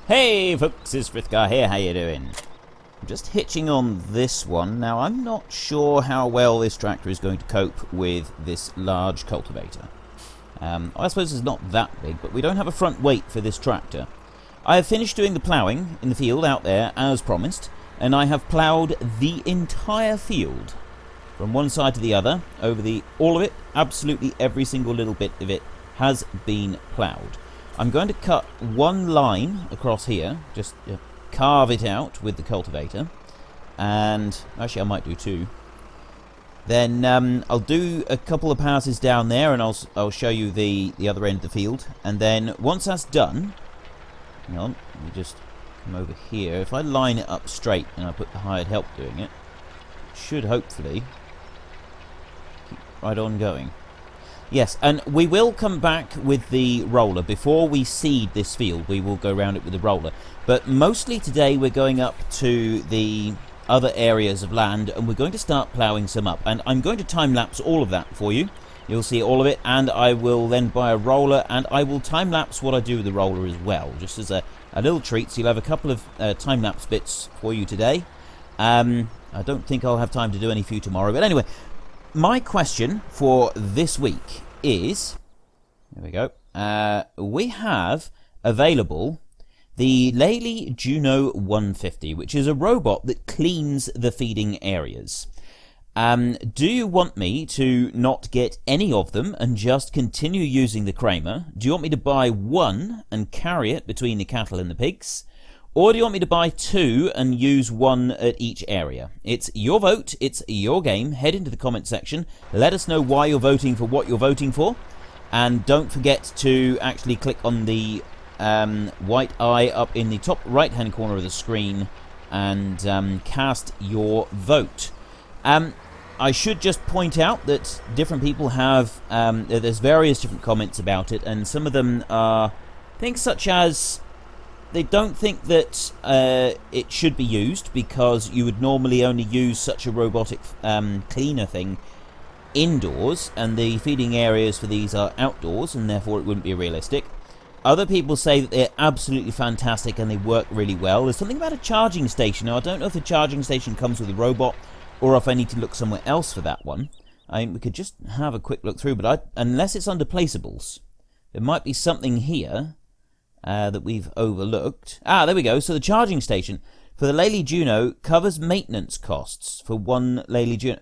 Hey folks, it's Frithgar here, how you doing? I'm just hitching on this one. Now I'm not sure how well this tractor is going to cope with this large cultivator. I suppose it's not that big, but we don't have a front weight for this tractor. I have finished doing the ploughing in the field out there as promised, and I have ploughed the entire field from one side to the other, all of it, absolutely every single little bit of it has been ploughed. I'm going to cut one line across here, just carve it out with the cultivator, and actually I might do two. Then I'll do a couple of passes down there, and I'll show you the other end of the field. And then once that's done, hang on, let me just come over here. If I line it up straight and I put the hired help doing it, it should hopefully keep right on going. Yes, and we will come back with the roller. Before we seed this field, we will go around it with the roller. But mostly today we're going up to the other areas of land, and we're going to start ploughing some up. And I'm going to time-lapse all of that for you. You'll see all of it, and I will then buy a roller, and I will time-lapse what I do with the roller as well, just as a little treat. So you'll have a couple of time-lapse bits for you today. I don't think I'll have time to do any for you tomorrow, but anyway, my question for this week is, there we go, we have available the Lely Juno 150, which is a robot that cleans the feeding areas. Do you want me to not get any of them and just continue using the Kramer? Do you want me to buy one and carry it between the cattle and the pigs? Or do you want me to buy two and use one at each area? It's your vote, it's your game. Head into the comment section, let us know why you're voting for what you're voting for, and don't forget to actually click on the white eye up in the top right hand corner of the screen and cast your vote. I should just point out that different people have, there's various different comments about it, and some of them are things such as they don't think that it should be used because you would normally only use such a robotic cleaner thing indoors, and the feeding areas for these are outdoors, and therefore it wouldn't be realistic. Other people say that they're absolutely fantastic and they work really well. There's something about a charging station. Now, I don't know if the charging station comes with a robot or if I need to look somewhere else for that one. We could just have a quick look through, but unless it's under placeables, there might be something here that we've overlooked. There we go. So the charging station for the Lely Juno covers maintenance costs for one Lely Juno.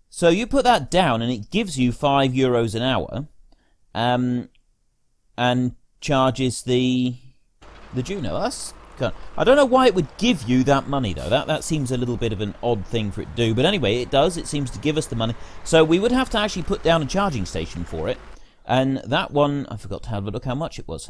So you put that down and it gives you €5 an hour, and charges the Juno. I don't know why it would give you that money though. That seems a little bit of an odd thing for it to do. But anyway, it does. It seems to give us the money. So we would have to actually put down a charging station for it. And that one, I forgot to have a look how much it was.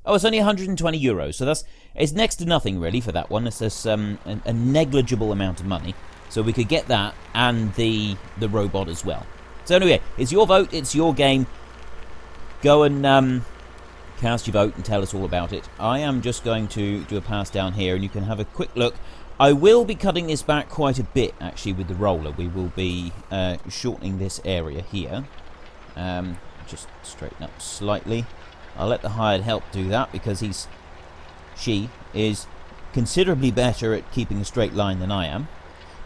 It's only €120. So it's next to nothing really for that one. It's just a negligible amount of money. So we could get that and the robot as well. So anyway, it's your vote. It's your game. Go and cast your vote and tell us all about it. I am just going to do a pass down here, and you can have a quick look. I will be cutting this back quite a bit actually with the roller. We will be shortening this area here. Just straighten up slightly. I'll let the hired help do that because she is considerably better at keeping a straight line than I am.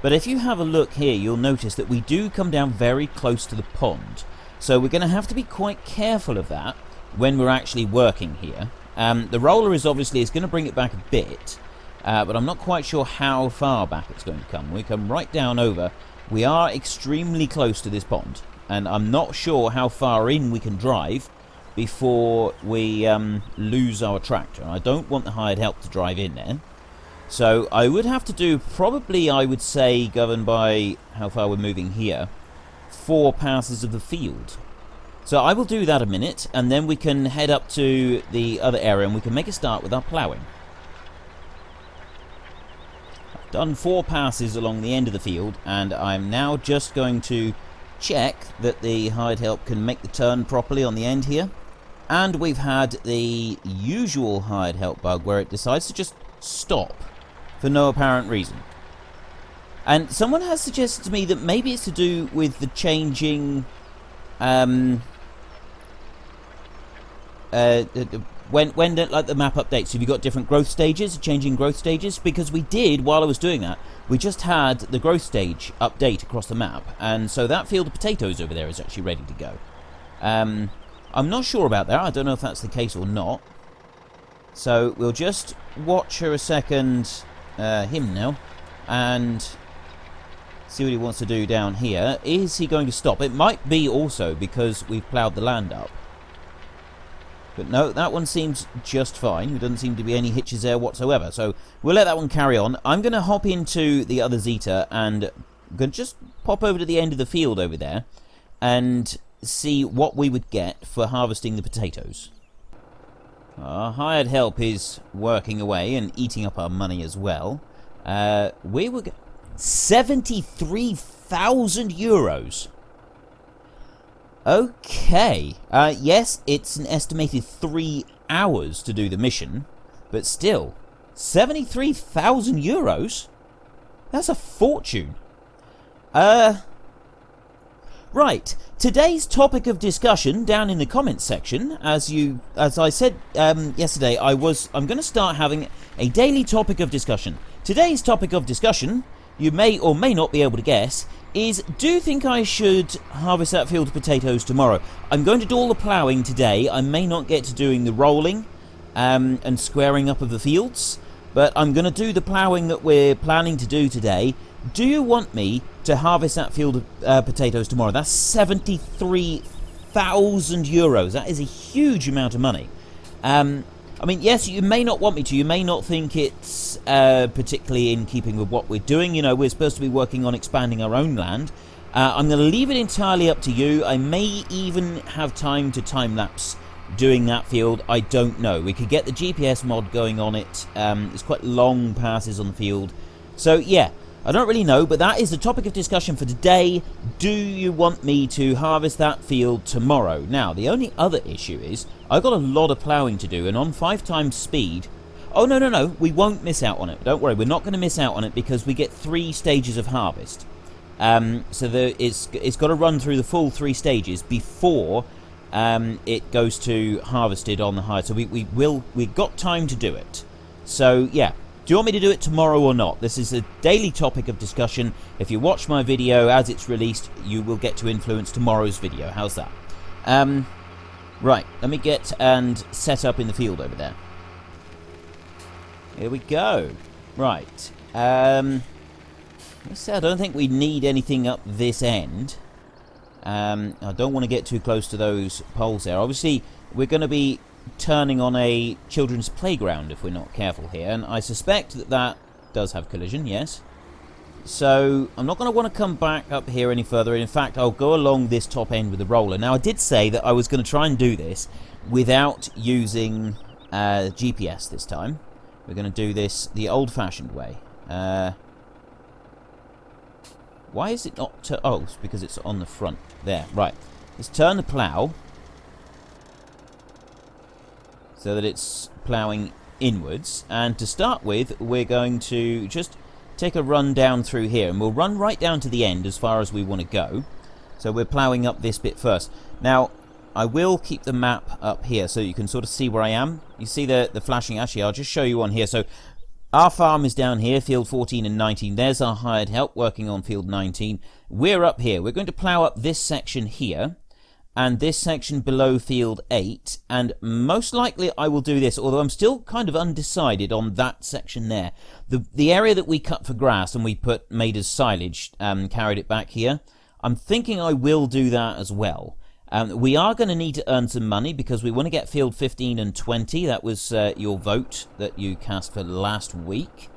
But if you have a look here, you'll notice that we do come down very close to the pond. So we're going to have to be quite careful of that when we're actually working here. The roller is going to bring it back a bit, but I'm not quite sure how far back it's going to come. We come right down over. We are extremely close to this pond, and I'm not sure how far in we can drive before we lose our tractor. I don't want the hired help to drive in there. So I would have to do probably, I would say, governed by how far we're moving here, 4 passes of the field. So I will do that a minute, and then we can head up to the other area and we can make a start with our ploughing. I've done 4 passes along the end of the field, and I'm now just going to check that the hired help can make the turn properly on the end here. And we've had the usual hired help bug where it decides to just stop for no apparent reason. And someone has suggested to me that maybe it's to do with the changing when the map updates, have you got different growth stages, changing growth stages? Because we did, while I was doing that, we just had the growth stage update across the map, and so that field of potatoes over there is actually ready to go. I'm not sure about that. I don't know if that's the case or not. So we'll just watch her a second, him now, and see what he wants to do down here. Is he going to stop? It might be also because we've ploughed the land up. But no, that one seems just fine. There doesn't seem to be any hitches there whatsoever. So we'll let that one carry on. I'm going to hop into the other Zeta and I'm going to just pop over to the end of the field over there and see what we would get for harvesting the potatoes. Our hired help is working away and eating up our money as well. We were 73,000 euros. Okay. Yes, it's an estimated 3 hours to do the mission, but still, 73,000 euros? That's a fortune. Right. Today's topic of discussion down in the comments section, as I said yesterday, I'm going to start having a daily topic of discussion. Today's topic of discussion, you may or may not be able to guess, is do you think I should harvest that field of potatoes tomorrow? I'm going to do all the ploughing today. I may not get to doing the rolling and squaring up of the fields, but I'm going to do the ploughing that we're planning to do today. Do you want me to harvest that field of potatoes tomorrow? That's 73,000 euros. That is a huge amount of money. I mean, yes, you may not want me to. You may not think it's particularly in keeping with what we're doing. You know, we're supposed to be working on expanding our own land. I'm going to leave it entirely up to you. I may even have time to time-lapse doing that field. I don't know. We could get the GPS mod going on it. It's quite long passes on the field. So, yeah. I don't really know, but that is the topic of discussion for today. Do you want me to harvest that field tomorrow? Now, the only other issue is I've got a lot of ploughing to do, and on 5 times speed... Oh, no, we won't miss out on it. Don't worry, we're not going to miss out on it because we get 3 stages of harvest. So it's got to run through the full 3 stages before it goes to harvested on the high. So we've got time to do it. So, yeah. Do you want me to do it tomorrow or not? This is a daily topic of discussion. If you watch my video as it's released, you will get to influence tomorrow's video. How's that? Right, let me get and set up in the field over there. Here we go. Right. Let's see, I don't think we need anything up this end. I don't want to get too close to those poles there. Obviously, we're going to be turning on a children's playground if we're not careful here, and I suspect that does have collision, yes. So I'm not going to want to come back up here any further. In fact, I'll go along this top end with the roller. Now, I did say that I was going to try and do this without using GPS this time. We're going to do this the old-fashioned way. Why is it not... Oh, it's because it's on the front. There, right. Let's turn the plough so that it's ploughing inwards, and to start with we're going to just take a run down through here, and we'll run right down to the end as far as we want to go. So we're ploughing up this bit first. Now I will keep the map up here so you can sort of see where I am. You see the flashing. Actually, I'll just show you on here. So our farm is down here, field 14 and 19. There's our hired help working on field 19. We're up here. We're going to plough up this section here and this section below field 8, and most likely I will do this, although I'm still kind of undecided on that section there. The area that we cut for grass and we made as silage, carried it back here, I'm thinking I will do that as well. We are going to need to earn some money because we want to get field 15 and 20. That was your vote that you cast for last week.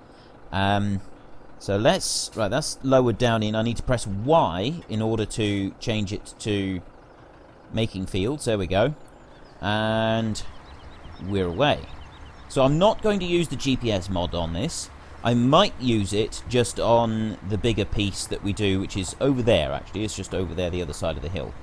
So let's... Right, that's lowered down in. I need to press Y in order to change it to making fields. There we go. And we're away. So I'm not going to use the GPS mod on this. I might use it just on the bigger piece that we do, which is over there, actually. It's just over there, the other side of the hill.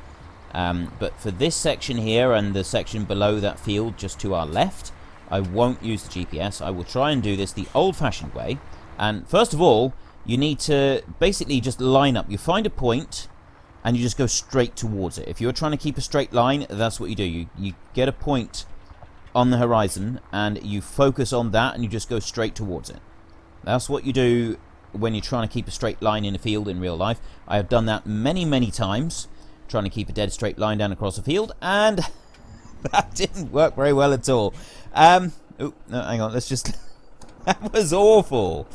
But for this section here and the section below that field just to our left, I won't use the GPS. I will try and do this the old-fashioned way. And first of all, you need to basically just line up. You find a point and you just go straight towards it. If you're trying to keep a straight line, that's what you do. You get a point on the horizon, and you focus on that, and you just go straight towards it. That's what you do when you're trying to keep a straight line in a field in real life. I have done that many, many times, trying to keep a dead straight line down across a field, and that didn't work very well at all. Oh, no, hang on, let's just... That was awful.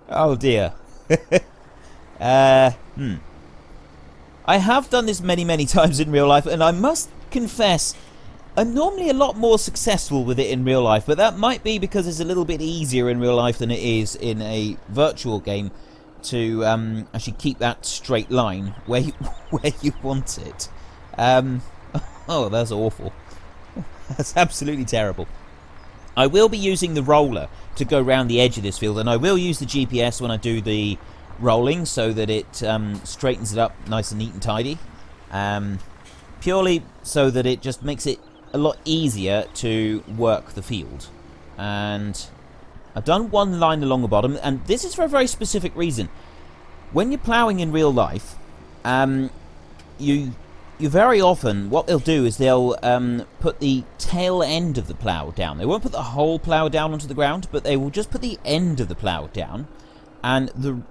Oh, dear. I have done this many, many times in real life, and I must confess, I'm normally a lot more successful with it in real life, but that might be because it's a little bit easier in real life than it is in a virtual game to actually keep that straight line where you want it. Oh, that's awful. That's absolutely terrible. I will be using the roller to go around the edge of this field, and I will use the GPS when I do the rolling so that it straightens it up nice and neat and tidy. Purely so that it just makes it a lot easier to work the field. And I've done one line along the bottom, and this is for a very specific reason. When you're ploughing in real life, you very often, what they'll do is they'll put the tail end of the plough down. They won't put the whole plough down onto the ground, but they will just put the end of the plough down, and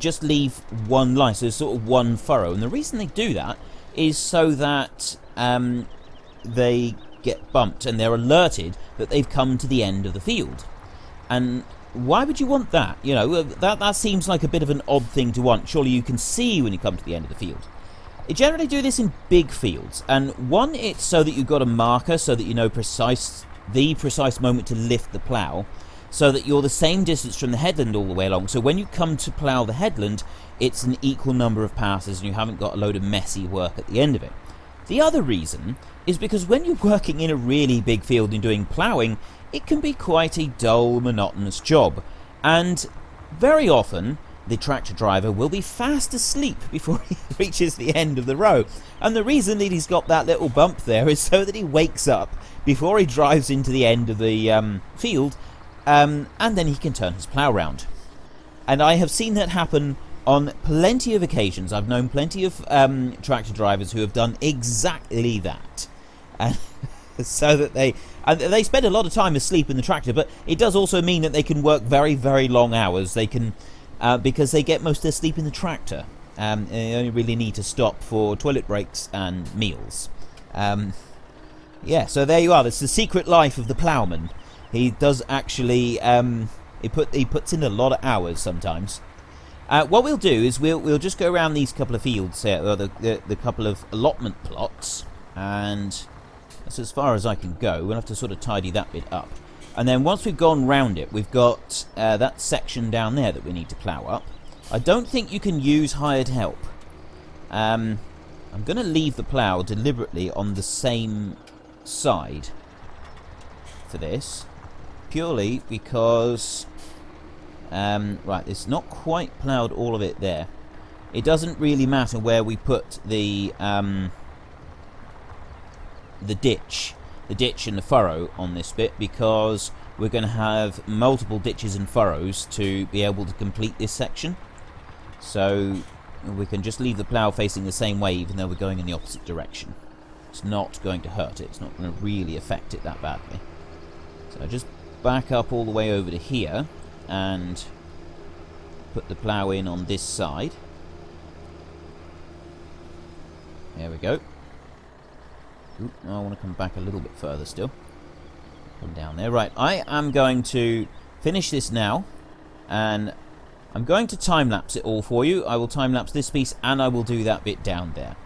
just leave one line, so sort of one furrow. And the reason they do that is so that they get bumped and they're alerted that they've come to the end of the field. And why would you want that? You know, that seems like a bit of an odd thing to want. Surely you can see when you come to the end of the field. They generally do this in big fields, and one, it's so that you've got a marker so that you know the precise moment to lift the plough, so that you're the same distance from the headland all the way along. So when you come to plough the headland, it's an equal number of passes and you haven't got a load of messy work at the end of it. The other reason is because when you're working in a really big field and doing ploughing, it can be quite a dull, monotonous job. And very often, the tractor driver will be fast asleep before he reaches the end of the row. And the reason that he's got that little bump there is so that he wakes up before he drives into the end of the field, and then he can turn his plough round. And I have seen that happen on plenty of occasions. I've known plenty of tractor drivers who have done exactly that. And so that they spend a lot of time asleep in the tractor, but it does also mean that they can work very, very long hours. They can... because they get most of their sleep in the tractor. They only really need to stop for toilet breaks and meals. Yeah, so there you are. That's the secret life of the ploughman. He does actually... he puts in a lot of hours sometimes. What we'll do is we'll just go around these couple of fields here, or the couple of allotment plots, and that's as far as I can go. We'll have to sort of tidy that bit up. And then once we've gone round it, we've got that section down there that we need to plough up. I don't think you can use hired help. I'm going to leave the plough deliberately on the same side for this, purely because... right, it's not quite ploughed all of it there. It doesn't really matter where we put the ditch and the furrow on this bit, because we're going to have multiple ditches and furrows to be able to complete this section. So we can just leave the plough facing the same way, even though we're going in the opposite direction. It's not going to hurt it. It's not going to really affect it that badly. So just back up all the way over to here and put the plough in on this side. There we go. Oop, I want to come back a little bit further still. Come down there. Right, I am going to finish this now, and I'm going to time-lapse it all for you. I will time-lapse this piece, and I will do that bit down there.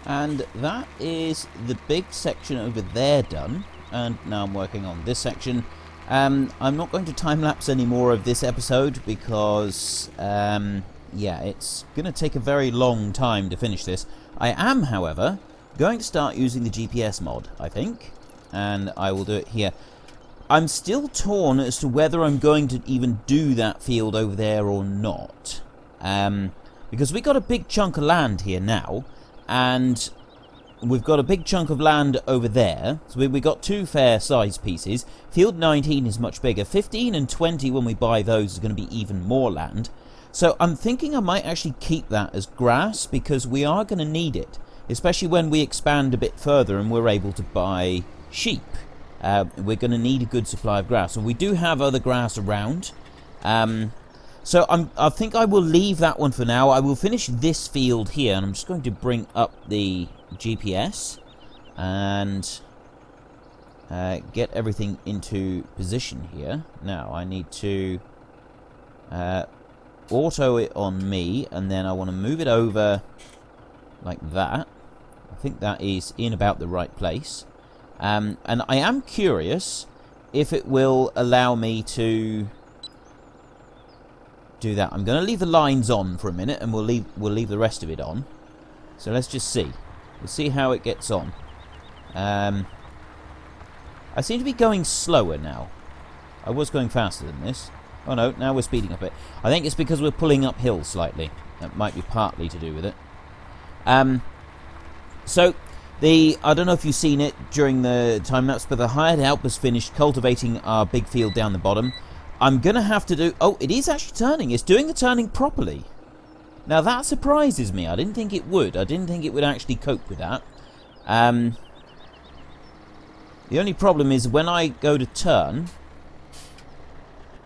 And that is the big section over there done. And now I'm working on this section. I'm not going to time-lapse any more of this episode because, yeah, it's going to take a very long time to finish this. I am, however, going to start using the GPS mod, I think. And I will do it here. I'm still torn as to whether I'm going to even do that field over there or not. Because we got a big chunk of land here now. And we've got a big chunk of land over there. So we got two fair size pieces. Field 19 is much bigger. 15 and 20, when we buy those, is going to be even more land. So I'm thinking I might actually keep that as grass, because we are going to need it. Especially when we expand a bit further and we're able to buy sheep. We're going to need a good supply of grass. And we do have other grass around. So I think I will leave that one for now. I will finish this field here, and I'm just going to bring up the GPS and get everything into position here. Now I need to auto it on me, and then I want to move it over like that. I think that is in about the right place. And I am curious if it will allow me to do that. I'm going to leave the lines on for a minute, and we'll leave the rest of it on. So let's just see. We'll see how it gets on. I seem to be going slower now. I was going faster than this. Oh no, now we're speeding up it. I think it's because we're pulling uphill slightly. That might be partly to do with it. So I don't know if you've seen it during the time-lapse, but the hired help has finished cultivating our big field down the bottom. I'm going to have to do... Oh, it is actually turning. It's doing the turning properly. Now, that surprises me. I didn't think it would. I didn't think it would actually cope with that. The only problem is when I go to turn...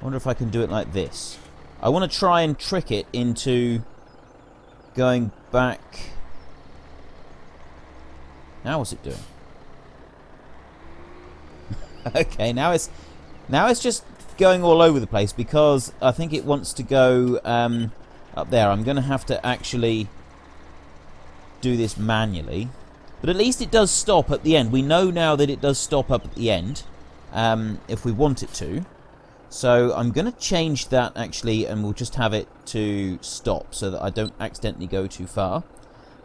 I wonder if I can do it like this. I want to try and trick it into going back... Now what's it doing? Okay, now it's just going all over the place, because I think it wants to go up there. I'm going to have to actually do this manually, but at least it does stop at the end. We know now that it does stop up at the end if we want it to. So I'm going to change that actually, and we'll just have it to stop so that I don't accidentally go too far.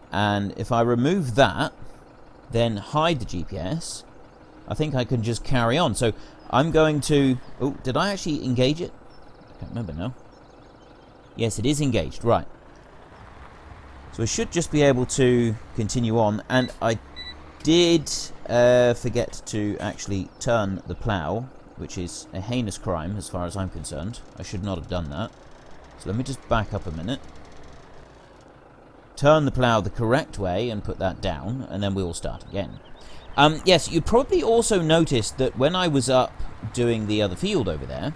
And if I remove that, then hide the GPS, I think I can just carry on. So I'm going to... Oh, did I actually engage it? I can't remember now. Yes, it is engaged. Right. So I should just be able to continue on. And I did forget to actually turn the plough, which is a heinous crime as far as I'm concerned. I should not have done that. So let me just back up a minute. Turn the plough the correct way and put that down, and then we will start again. Yes, you probably also noticed that when I was up doing the other field over there,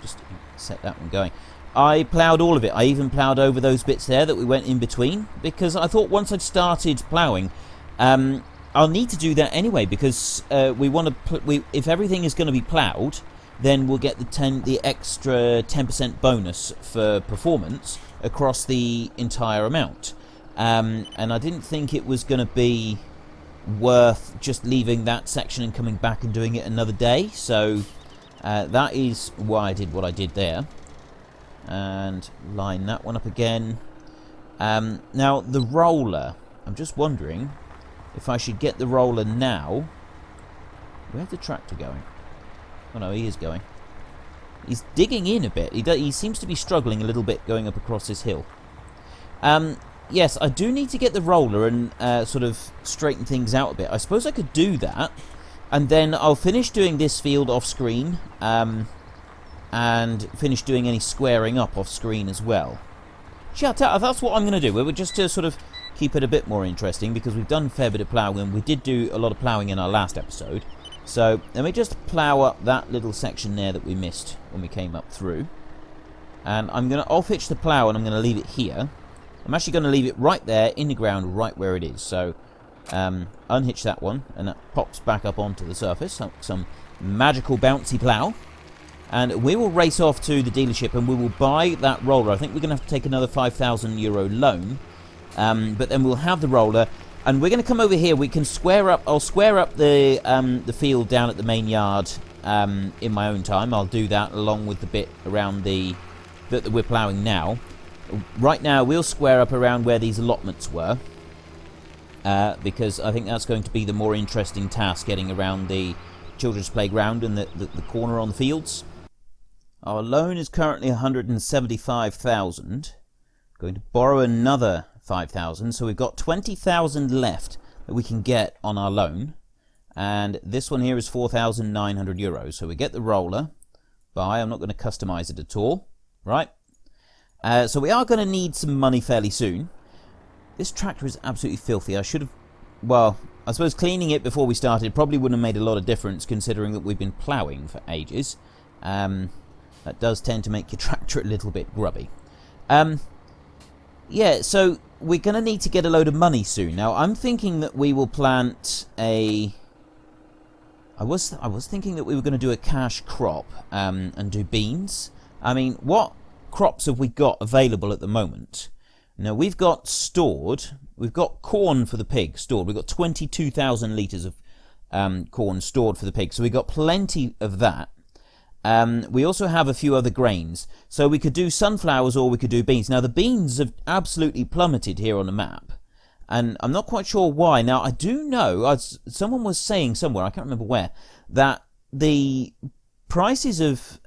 just set that one going, I ploughed all of it. I even ploughed over those bits there that we went in between, because I thought once I'd started ploughing, I'll need to do that anyway, because we want to if everything is going to be ploughed, then we'll get the extra 10% bonus for performance across the entire amount. And I didn't think it was going to be worth just leaving that section and coming back and doing it another day. So that is why I did what I did there. And line that one up again. Now, the roller. I'm just wondering if I should get the roller now. Where's the tractor going? Oh no, he is going. He's digging in a bit. He seems to be struggling a little bit going up across this hill. Yes, I do need to get the roller and sort of straighten things out a bit. I suppose I could do that, and then I'll finish doing this field off screen, and finish doing any squaring up off screen as well. Yeah, that's what I'm going to do. We're just to sort of keep it a bit more interesting, because we've done a fair bit of ploughing. We did do a lot of ploughing in our last episode. So let me just plough up that little section there that we missed when we came up through. And I'm going to off-hitch the plough, and I'm going to leave it here. I'm actually going to leave it right there in the ground, right where it is. So unhitch that one, and that pops back up onto the surface. Some magical bouncy plough. And we will race off to the dealership, and we will buy that roller. I think we're going to have to take another €5,000 loan. But then we'll have the roller. And we're going to come over here. We can square up. I'll square up the field down at the main yard in my own time. I'll do that along with the bit around that we're ploughing now. Right now, we'll square up around where these allotments were. Because I think that's going to be the more interesting task, getting around the children's playground and the corner on the fields. Our loan is currently 175,000. Going to borrow another 5,000, so we've got 20,000 left that we can get on our loan. And this one here is 4,900 euros. So we get the roller. Buy. I'm not going to customize it at all. Right? So we are going to need some money fairly soon. This tractor is absolutely filthy. I should have... Well, I suppose cleaning it before we started probably wouldn't have made a lot of difference, considering that we've been ploughing for ages. That does tend to make your tractor a little bit grubby. Yeah, so we're going to need to get a load of money soon. Now, I'm thinking that we will plant a... I was thinking that we were going to do a cash crop and do beans. I mean, what crops have we got available at the moment? Now, we've got corn for the pig stored. We've got 22,000 litres of corn stored for the pig. So we've got plenty of that. We also have a few other grains. So we could do sunflowers or we could do beans. Now, the beans have absolutely plummeted here on the map. And I'm not quite sure why. Now, I do know, someone was saying somewhere, I can't remember where, that the prices of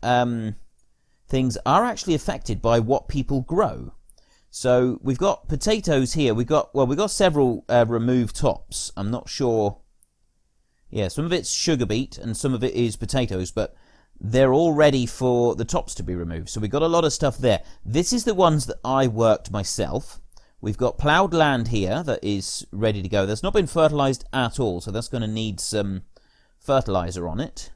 things are actually affected by what people grow. So we've got potatoes here. We've got several removed tops. I'm not sure. Yeah, some of it's sugar beet and some of it is potatoes, but they're all ready for the tops to be removed. So we've got a lot of stuff there. This is the ones that I worked myself. We've got ploughed land here that is ready to go. That's not been fertilised at all, so that's going to need some fertiliser on it.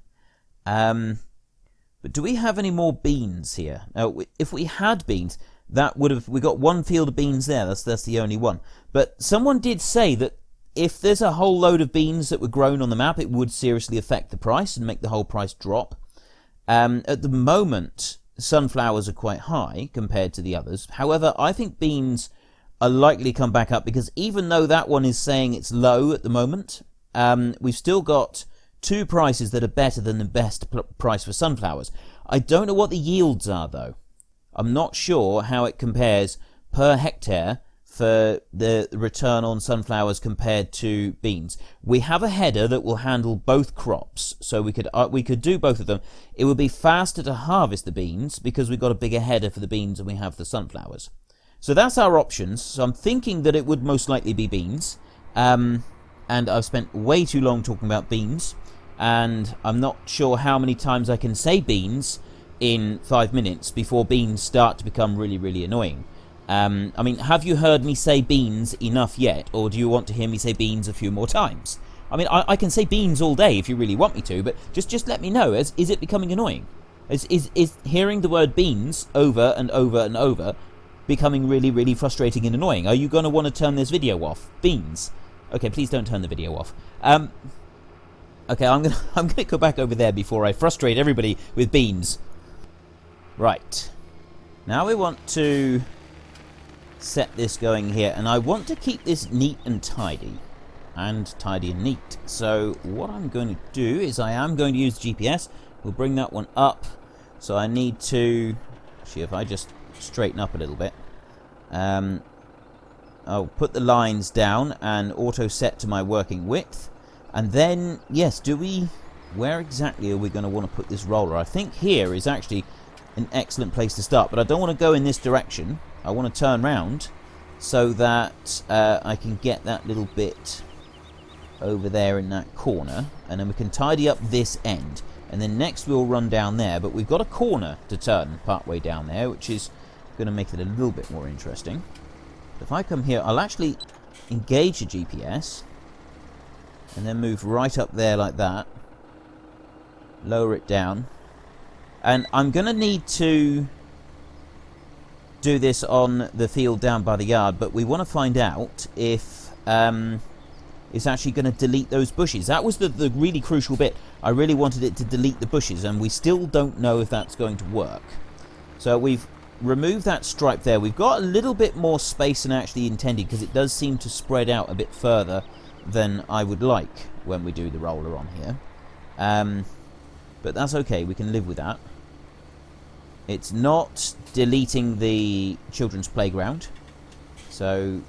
But do we have any more beans here? Now, if we had beans, that would have... We got one field of beans there. That's the only one. But someone did say that if there's a whole load of beans that were grown on the map, it would seriously affect the price and make the whole price drop. At the moment, sunflowers are quite high compared to the others. However, I think beans are likely to come back up because even though that one is saying it's low at the moment, we've still got two prices that are better than the best price for sunflowers. I don't know what the yields are, though. I'm not sure how it compares per hectare for the return on sunflowers compared to beans. We have a header that will handle both crops, so we could do both of them. It would be faster to harvest the beans because we've got a bigger header for the beans than we have the sunflowers. So that's our options. So I'm thinking that it would most likely be beans. And I've spent way too long talking about beans, and I'm not sure how many times I can say beans in 5 minutes before beans start to become really, really annoying. I mean, have you heard me say beans enough yet, or do you want to hear me say beans a few more times? I mean, I can say beans all day if you really want me to, but just let me know. Is it becoming annoying? Is hearing the word beans over and over and over becoming really, really frustrating and annoying? Are you going to want to turn this video off? Beans. Okay, please don't turn the video off. Okay, I'm gonna go back over there before I frustrate everybody with beans. Right. Now we want to set this going here, and I want to keep this neat and tidy. And tidy and neat. So what I'm going to do is I am going to use GPS. We'll bring that one up. So I need to... Actually, if I just straighten up a little bit. I'll put the lines down and auto set to my working width. And then, yes, where exactly are we going to want to put this roller? I think here is actually an excellent place to start, but I don't want to go in this direction. I want to turn round so that I can get that little bit over there in that corner, and then we can tidy up this end, and then next we'll run down there. But we've got a corner to turn part way down there, which is going to make it a little bit more interesting. If I come here, I'll actually engage the GPS and then move right up there like that, lower it down, and I'm going to need to do this on the field down by the yard, but we want to find out if it's actually going to delete those bushes. That was the really crucial bit. I really wanted it to delete the bushes, and we still don't know if that's going to work. So we've remove that stripe there. We've got a little bit more space than actually intended, because it does seem to spread out a bit further than I would like when we do the roller on here. But that's okay, we can live with that. It's not deleting the children's playground, so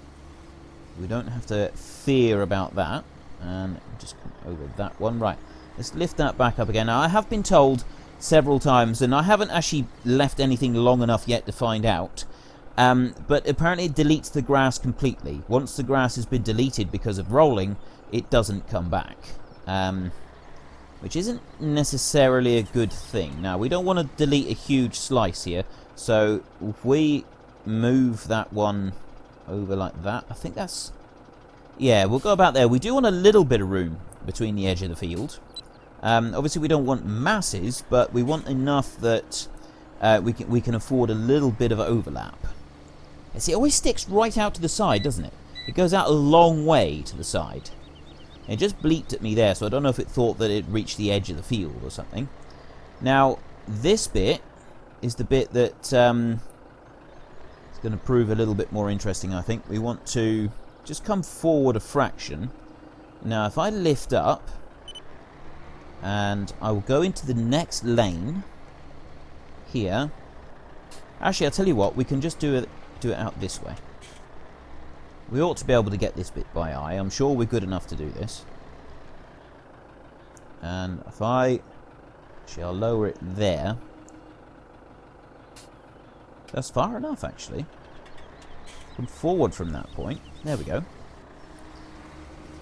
we don't have to fear about that. And just come over that one. Right, let's lift that back up again. Now, I have been told several times, and I haven't actually left anything long enough yet to find out, but apparently it deletes the grass completely. Once the grass has been deleted because of rolling, it doesn't come back, which isn't necessarily a good thing. Now, we don't want to delete a huge slice here, so if we move that one over like that, I think that's... yeah, we'll go about there. We do want a little bit of room between the edge of the field. Obviously, we don't want masses, but we want enough that we can afford a little bit of overlap. See, it always sticks right out to the side, doesn't it? It goes out a long way to the side. It just bleeped at me there, so I don't know if it thought that it reached the edge of the field or something. Now, this bit is the bit that is going to prove a little bit more interesting, I think. We want to just come forward a fraction. Now, if I lift up, and I will go into the next lane here. Actually, I'll tell you what, we can just do it out this way. We ought to be able to get this bit by eye. I'm sure we're good enough to do this. And if I... actually, I'll lower it there. That's far enough, actually. Come forward from that point. There we go.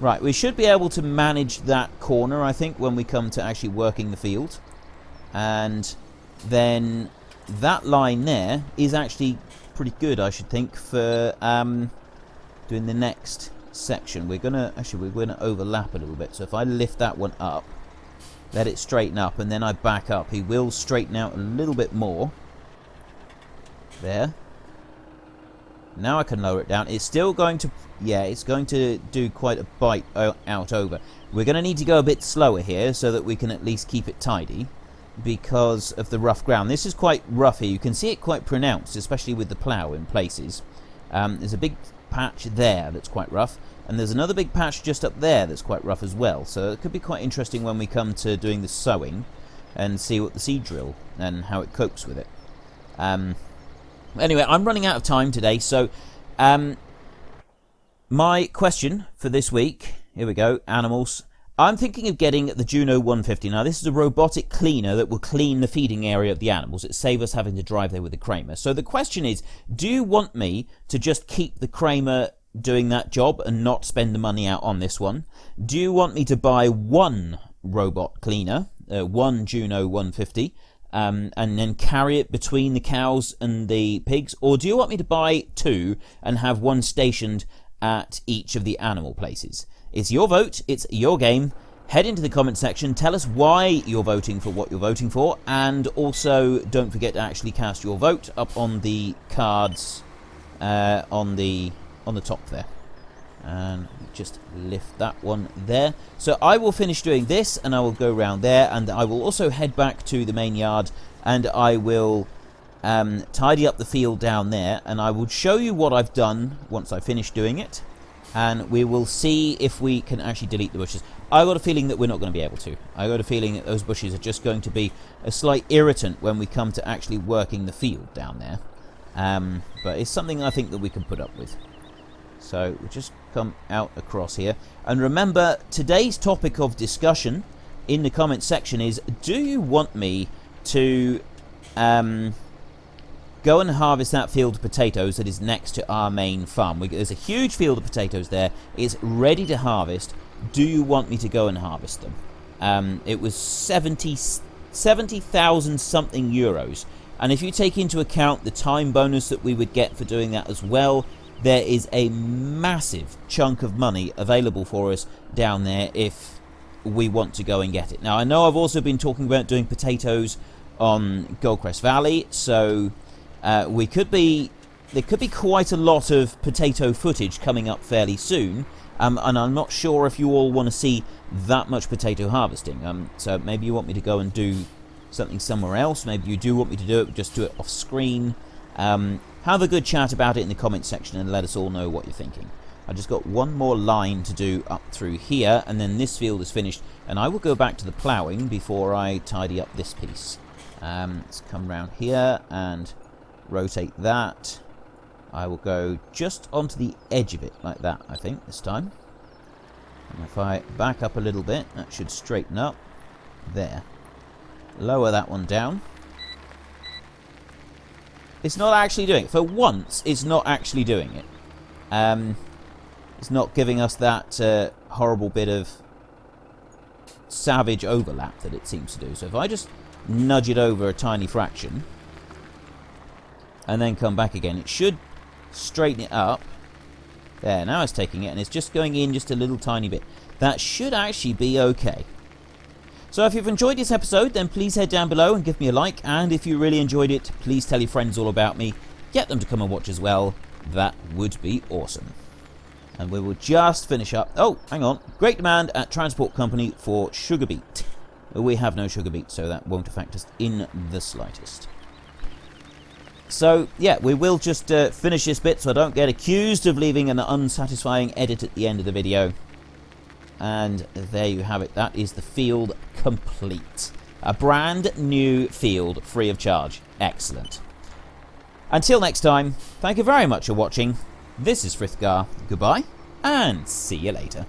Right, we should be able to manage that corner, I think, when we come to actually working the field. And then that line there is actually pretty good, I should think, for doing the next section. We're gonna overlap a little bit. So if I lift that one up, let it straighten up, and then I back up, he will straighten out a little bit more. There. Now I can lower it down. It's still going to... yeah, it's going to do quite a bite out over. We're going to need to go a bit slower here so that we can at least keep it tidy because of the rough ground. This is quite rough here. You can see it quite pronounced, especially with the plough in places. There's a big patch there that's quite rough, and there's another big patch just up there that's quite rough as well. So it could be quite interesting when we come to doing the sowing and see what the seed drill and how it copes with it. Anyway, I'm running out of time today, so my question for this week, here we go, animals. I'm thinking of getting the Juno 150. Now, this is a robotic cleaner that will clean the feeding area of the animals. It saves us having to drive there with the Kramer. So the question is, do you want me to just keep the Kramer doing that job and not spend the money out on this one? Do you want me to buy one robot cleaner, one Juno 150, and then carry it between the cows and the pigs? Or do you want me to buy two and have one stationed at each of the animal places? It's your vote, it's your game. Head into the comment section, tell us why you're voting for what you're voting for, and also don't forget to actually cast your vote up on the cards on the top there. And just lift that one there. So I will finish doing this, and I will go around there, and I will also head back to the main yard, and I will tidy up the field down there, and I will show you what I've done once I finish doing it, and we will see if we can actually delete the bushes. I got a feeling that we're not going to be able to. I got a feeling that those bushes are just going to be a slight irritant when we come to actually working the field down there. But it's something I think that we can put up with. So we'll just come out across here. And remember, today's topic of discussion in the comment section is, do you want me to go and harvest that field of potatoes that is next to our main farm? There's a huge field of potatoes there. It's ready to harvest. Do you want me to go and harvest them? It was 70,000 something euros. And if you take into account the time bonus that we would get for doing that as well, there is a massive chunk of money available for us down there if we want to go and get it. Now, I know I've also been talking about doing potatoes on Goldcrest Valley, so there could be quite a lot of potato footage coming up fairly soon, and I'm not sure if you all want to see that much potato harvesting. So maybe you want me to go and do something somewhere else. Maybe you do want me to do it, just do it off screen. Have a good chat about it in the comments section and let us all know what you're thinking. I just got one more line to do up through here, and then this field is finished, and I will go back to the ploughing before I tidy up this piece. Let's come round here and rotate that. I will go just onto the edge of it like that, I think, this time. And if I back up a little bit, that should straighten up. There. Lower that one down. It's not actually doing it. For once, it's not actually doing it. It's not giving us that horrible bit of savage overlap that it seems to do. So if I just nudge it over a tiny fraction and then come back again, it should straighten it up. There, now it's taking it and it's just going in just a little tiny bit. That should actually be okay. So if you've enjoyed this episode, then please head down below and give me a like. And if you really enjoyed it, please tell your friends all about me. Get them to come and watch as well. That would be awesome. And we will just finish up. Oh, hang on. Great demand at transport company for sugar beet. We have no sugar beet, so that won't affect us in the slightest. So, yeah, we will just finish this bit so I don't get accused of leaving an unsatisfying edit at the end of the video. And there you have it. That is the field complete. A brand new field free of charge. Excellent. Until next time, thank you very much for watching. This is Frithgar. Goodbye, and see you later.